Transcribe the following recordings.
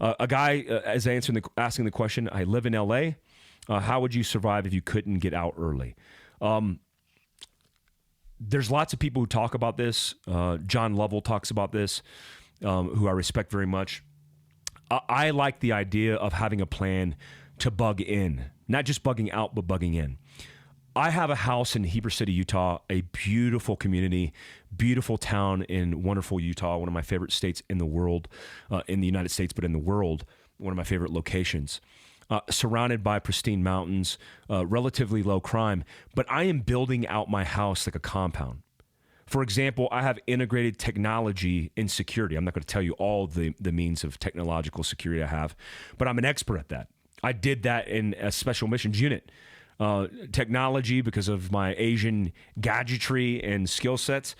A guy is asking the question, I live in LA. How would you survive if you couldn't get out early? There's lots of people who talk about this. John Lovell talks about this, who I respect very much. I like the idea of having a plan to bug in, not just bugging out, but bugging in. I have a house in Heber City, Utah, a beautiful community, beautiful town in wonderful Utah, one of my favorite states in the world, in the United States, but in the world, one of my favorite locations. Surrounded by pristine mountains, relatively low crime, but I am building out my house like a compound. For example, I have integrated technology in security. I'm not going to tell you all the means of technological security I have, but I'm an expert at that. I did that in a special missions unit. Technology, because of my Asian gadgetry and skill sets,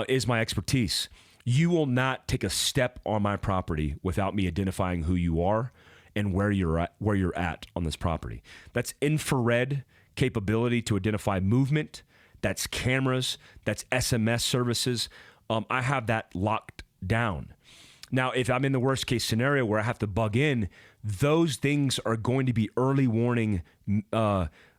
is my expertise. You will not take a step on my property without me identifying who you are and where you're at on this property. That's infrared capability to identify movement. That's cameras. That's SMS services. I have that locked down. Now, if I'm in the worst case scenario where I have to bug in, those things are going to be early warning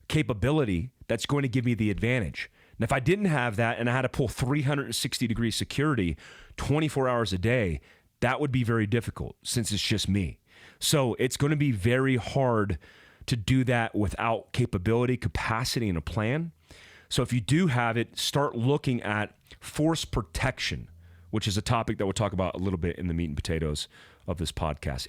capability that's going to give me the advantage. And if I didn't have that and I had to pull 360-degree security 24 hours a day, that would be very difficult since it's just me. So it's going to be very hard to do that without capability, capacity, and a plan. So if you do have it, start looking at force protection, which is a topic that we'll talk about a little bit in the meat and potatoes of this podcast.